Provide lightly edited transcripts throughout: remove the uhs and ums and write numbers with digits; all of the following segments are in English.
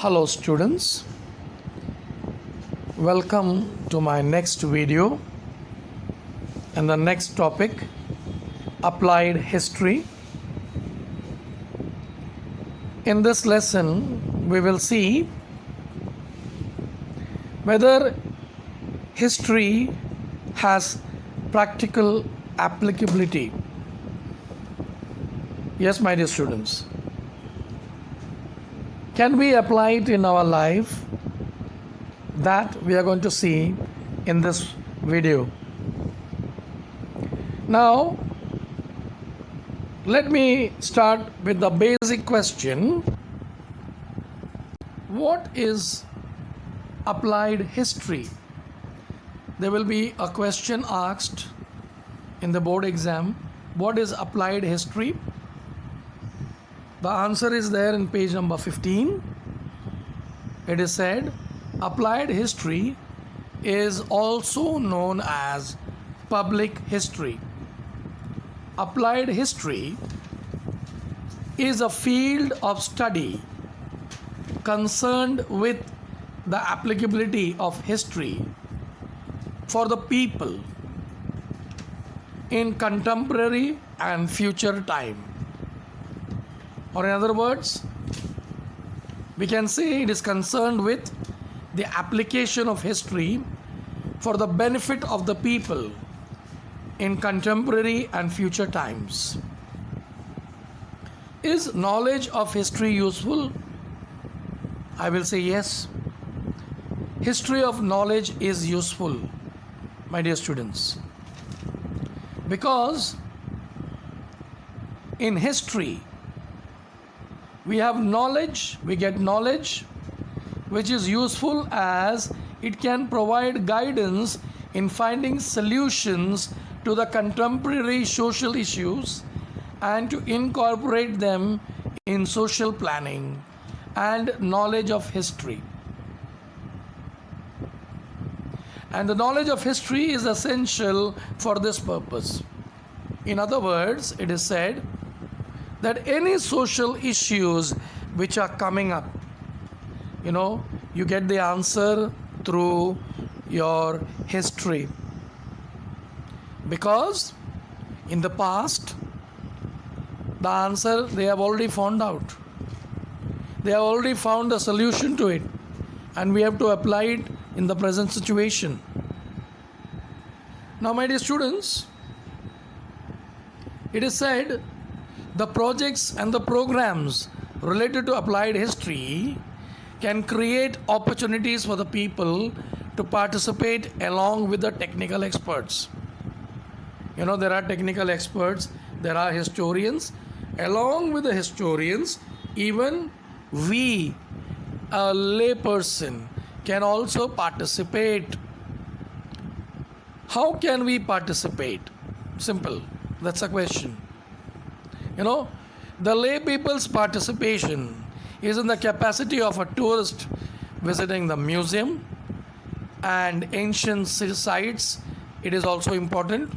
Hello students, welcome to my next video and the next topic, applied history. In this lesson we will see whether history has practical applicability. Yes, my dear students. Can we apply it in our life? That we are going to see in this video. Now, let me start with the basic question. What is applied history? There will be a question asked in the board exam. What is applied history? The answer is there in page number 15. It is said, applied history is also known as public history. Applied history is a field of study concerned with the applicability of history for the people in contemporary and future time. Or in other words, we can say it is concerned with the application of history for the benefit of the people in contemporary and future times. Is knowledge of history useful? I will say yes. History of knowledge is useful, my dear students, because in history we have knowledge, we get knowledge which is useful as it can provide guidance in finding solutions to the contemporary social issues and to incorporate them in social planning and knowledge of history. And the knowledge of history is essential for this purpose. In other words, it is said that any social issues which are coming up, you get the answer through your history. Because in the past, the answer they have already found out. They have already found a solution to it, and we have to apply it in the present situation. Now, my dear students, it is said the projects and the programs related to applied history can create opportunities for the people to participate along with the technical experts. There are technical experts, there are historians. Along with the historians, even we, a layperson, can also participate. How can we participate? Simple. That's a question. The lay people's participation is in the capacity of a tourist visiting the museum and ancient sites. It is also important.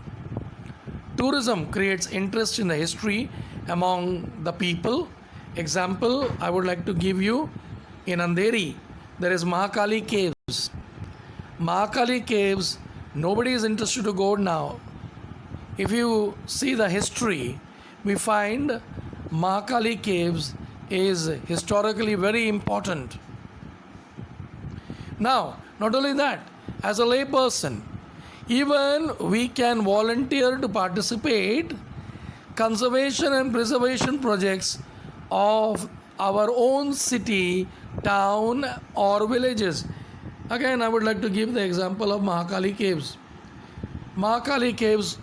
Tourism creates interest in the history among the people. Example, I would like to give you. In Andheri, there is Mahakali Caves. Mahakali Caves, nobody is interested to go now. If you see the history, we find Mahakali Caves is historically very important. Now, not only that, as a layperson, even we can volunteer to participate conservation and preservation projects of our own city, town or villages. Again, I would like to give the example of Mahakali Caves. Mahakali Caves,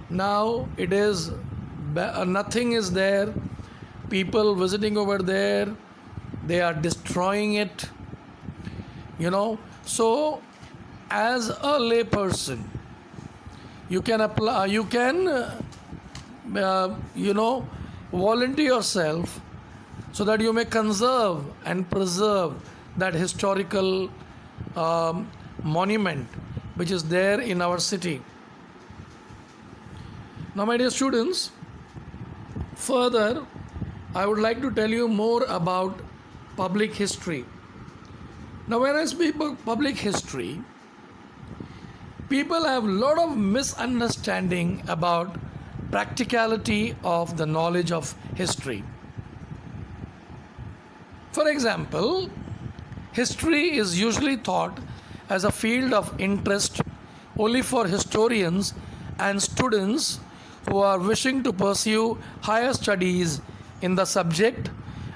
now it is nothing is there. People visiting over there, they are destroying it. So as a lay person, you can apply, you can volunteer yourself so that you may conserve and preserve that historical monument which is there in our city. Now, my dear students, further, I would like to tell you more about public history. Now, when I speak about public history, people have a lot of misunderstanding about practicality of the knowledge of history. For example, history is usually taught as a field of interest only for historians and students who are wishing to pursue higher studies in the subject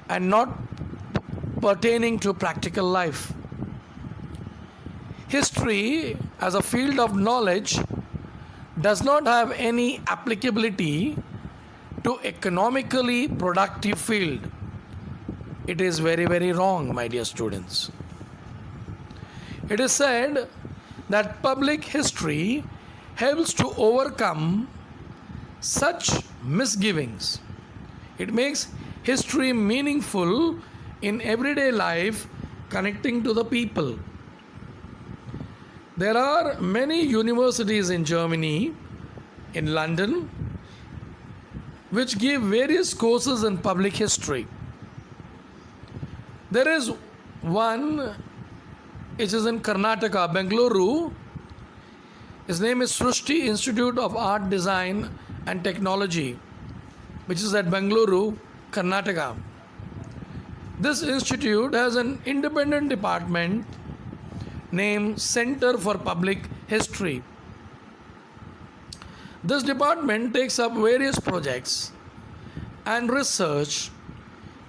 and not pertaining to practical life. History as a field of knowledge does not have any applicability to economically productive field. It is very, very wrong, my dear students. It is said that public history helps to overcome such misgivings. It makes history meaningful in everyday life, connecting to the people. There are many universities in Germany, in London, which give various courses in public history. There is one which is in Karnataka, Bengaluru. His name is Srushti Institute of Art, Design and Technology, which is at Bengaluru, Karnataka. This institute has an independent department named Center for Public History. This department takes up various projects and research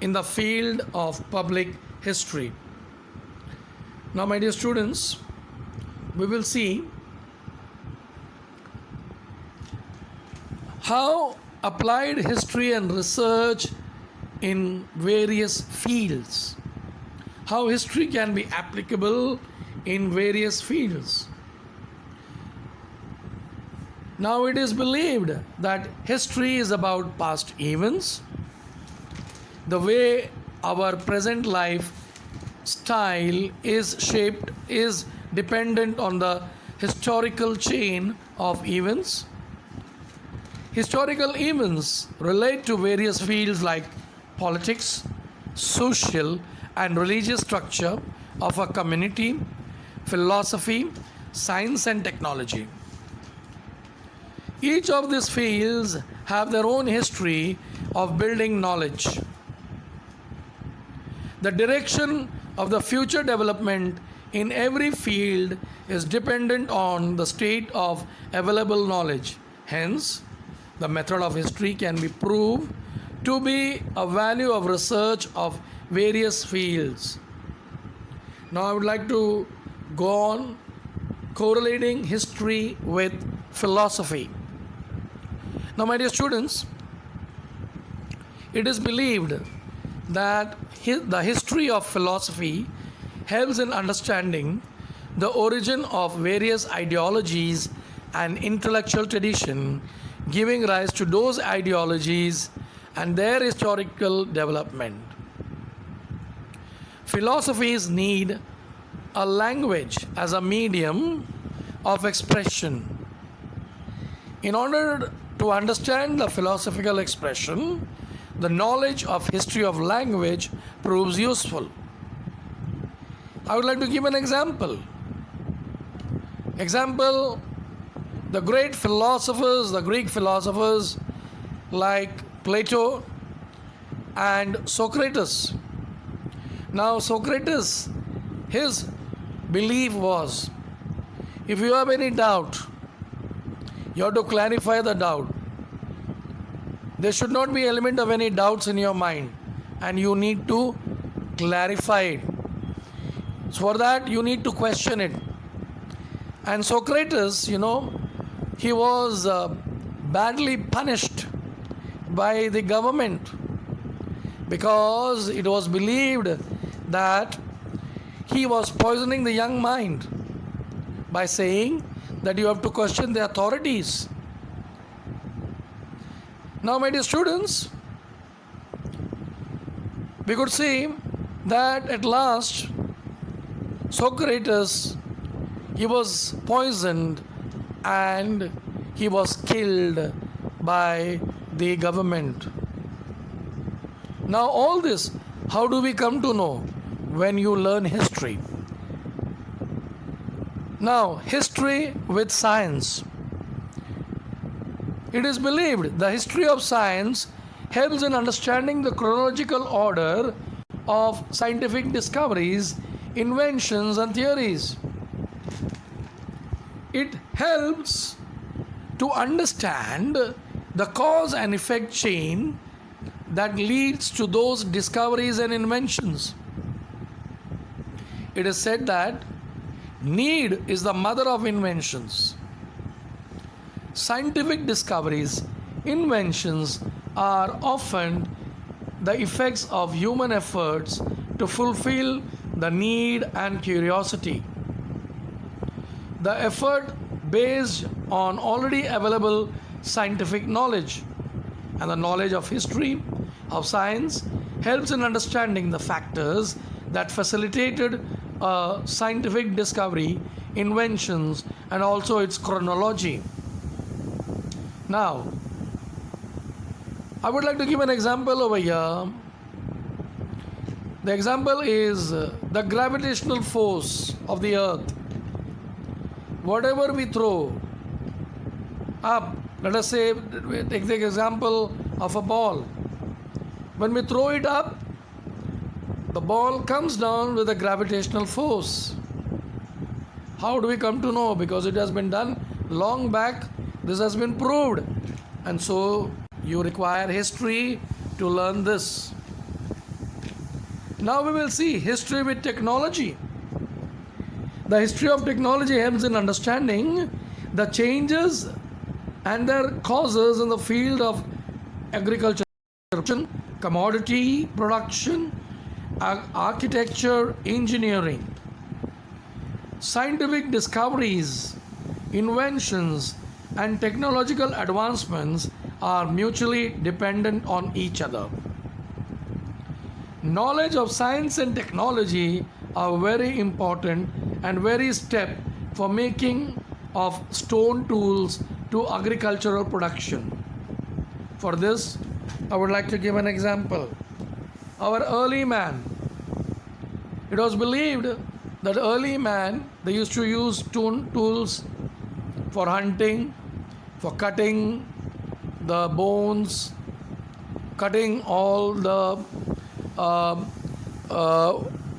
in the field of public history. Now, my dear students, we will see how applied history and research in various fields, how history can be applicable in various fields. Now, it is believed that history is about past events. The way our present life style is shaped is dependent on the historical chain of events. Historical events relate to various fields like politics, social and religious structure of a community, philosophy, science and technology. Each of these fields have their own history of building knowledge. The direction of the future development in every field is dependent on the state of available knowledge. Hence, the method of history can be proved to be a value of research of various fields. Now, I would like to go on correlating history with philosophy. Now, my dear students, it is believed that the history of philosophy helps in understanding the origin of various ideologies and intellectual tradition, giving rise to those ideologies and their historical development. Philosophies need a language as a medium of expression. In order to understand the philosophical expression, the knowledge of history of language proves useful. I would like to give an example. The great philosophers, the Greek philosophers like Plato and Socrates. Now, Socrates, his belief was, if you have any doubt, you have to clarify the doubt. There should not be element of any doubts in your mind, and you need to clarify it. So for that, you need to question it. And Socrates, he was badly punished by the government because it was believed that he was poisoning the young mind by saying that you have to question the authorities. Now, my dear students, we could see that at last Socrates, he was poisoned and he was killed by the government. Now, all this, how do we come to know? when you learn history. Now, history with science. It is believed the history of science helps in understanding the chronological order of scientific discoveries, inventions, and theories. It helps to understand the cause and effect chain that leads to those discoveries and inventions. It is said that need is the mother of inventions. Scientific discoveries, inventions are often the effects of human efforts to fulfill the need and curiosity. The effort based on already available scientific knowledge, and the knowledge of history, of science, helps in understanding the factors that facilitated a scientific discovery, inventions, and also its chronology. Now, I would like to give an example over here. The example is the gravitational force of the earth. Whatever we throw up, let us say, take the example of a ball. When we throw it up, the ball comes down with a gravitational force. How do we come to know? Because it has been done long back, this has been proved. And so you require history to learn this. Now we will see history with technology. The history of technology helps in understanding the changes and their causes in the field of agriculture, commodity production, architecture, engineering. Scientific discoveries, inventions, and technological advancements are mutually dependent on each other. Knowledge of science and technology are very important and very step for making of stone tools to agricultural production. For this, I would like to give an example. Our early man, it was believed that early man, they used to use stone tools for hunting, for cutting the bones, cutting all the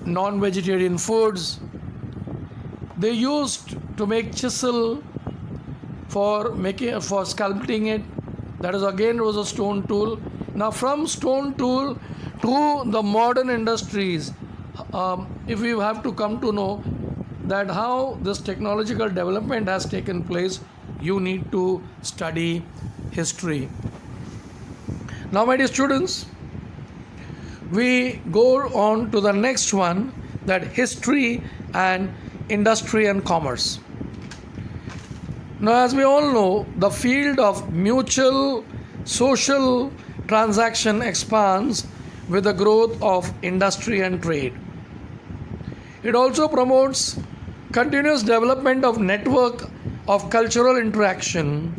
non-vegetarian foods. They used to make chisel for sculpting it. That is again was a stone tool. Now from stone tool to the modern industries, if we have to come to know that how this technological development has taken place, you need to study history. Now, my dear students, we go on to the next one, that history and industry and commerce. Now, as we all know, the field of mutual social transaction expands with the growth of industry and trade. It also promotes continuous development of network of cultural interaction.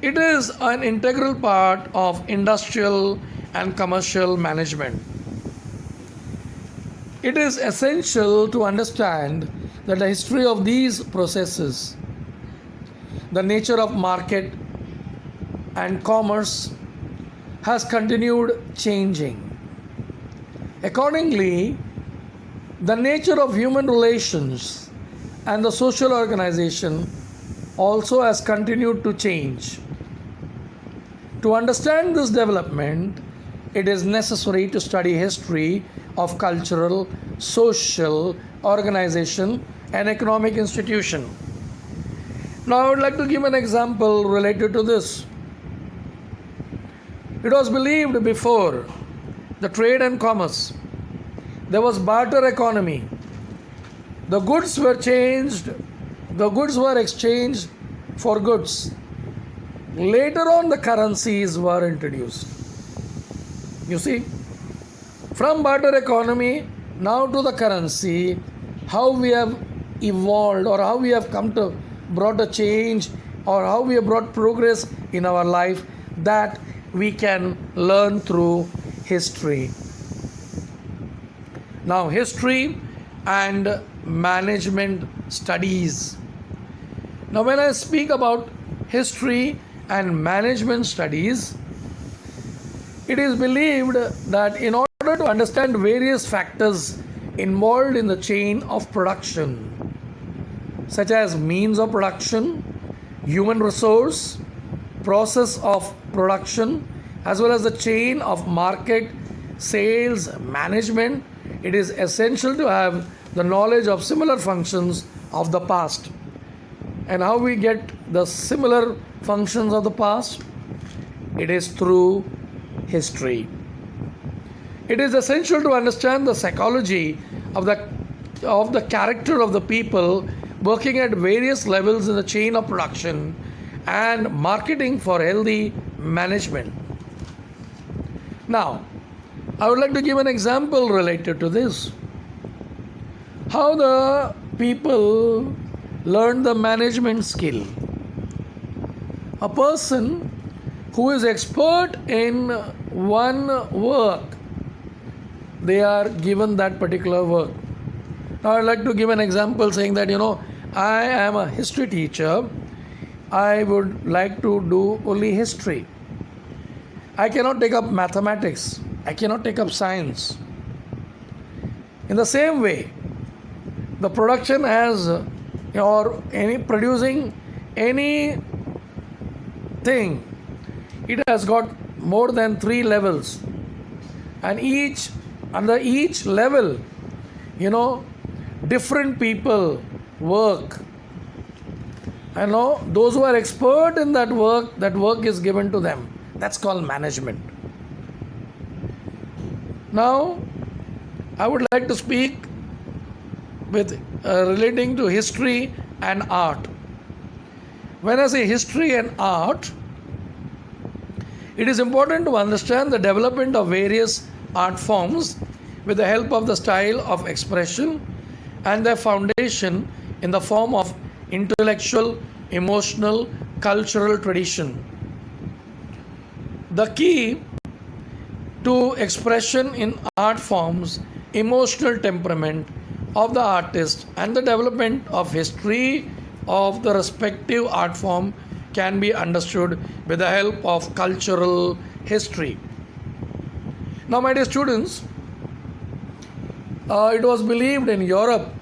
It is an integral part of industrial and commercial management. It is essential to understand that the history of these processes, the nature of market and commerce has continued changing. Accordingly, the nature of human relations and the social organization also has continued to change. To understand this development, it is necessary to study history of cultural, social, organization, and economic institution. Now, I would like to give an example related to this. It was believed before the trade and commerce, there was barter economy. The goods were exchanged for goods. Later on, the currencies were introduced. You see, from barter economy now to the currency, how we have evolved, or how we have come to brought a change, or how we have brought progress in our life, that we can learn through history. Now, history and management studies. Now, when I speak about history and management studies, it is believed that in order to understand various factors involved in the chain of production, such as means of production, human resource, process of production, as well as the chain of market, sales, management, it is essential to have the knowledge of similar functions of the past. And how we get the similar functions of the past? It is through history. It is essential to understand the psychology of the character of the people working at various levels in the chain of production and marketing for healthy management. Now, I would like to give an example related to this. How the people learn the management skill. A person who is expert in one work, they are given that particular work. Now, I'd like to give an example saying that, I am a history teacher. I would like to do only history. I cannot take up mathematics. I cannot take up science. In the same way, the production has, or any producing anything, it has got more than 3 levels. And under each level, different people work. Those who are expert in that work is given to them. That's called management. Now, I would like to speak with relating to history and art. When I say history and art, it is important to understand the development of various art forms with the help of the style of expression and their foundation in the form of intellectual, emotional, cultural tradition. The key to expression in art forms, emotional temperament of the artist and the development of history of the respective art form can be understood with the help of cultural history. Now, my dear students, it was believed in Europe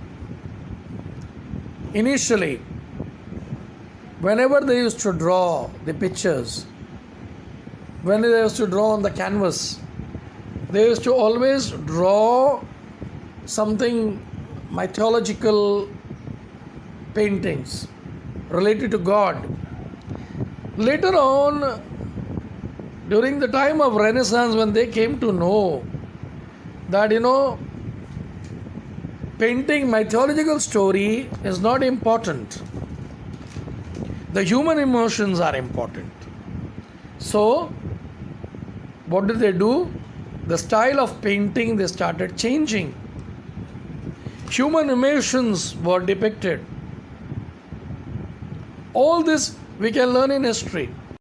initially, whenever they used to draw the pictures, when they used to draw on the canvas, they used to always draw something mythological paintings related to God. Later on, during the time of Renaissance, when they came to know that, painting mythological story is not important. The human emotions are important. So, what did they do? The style of painting, they started changing. Human emotions were depicted. All this we can learn in history.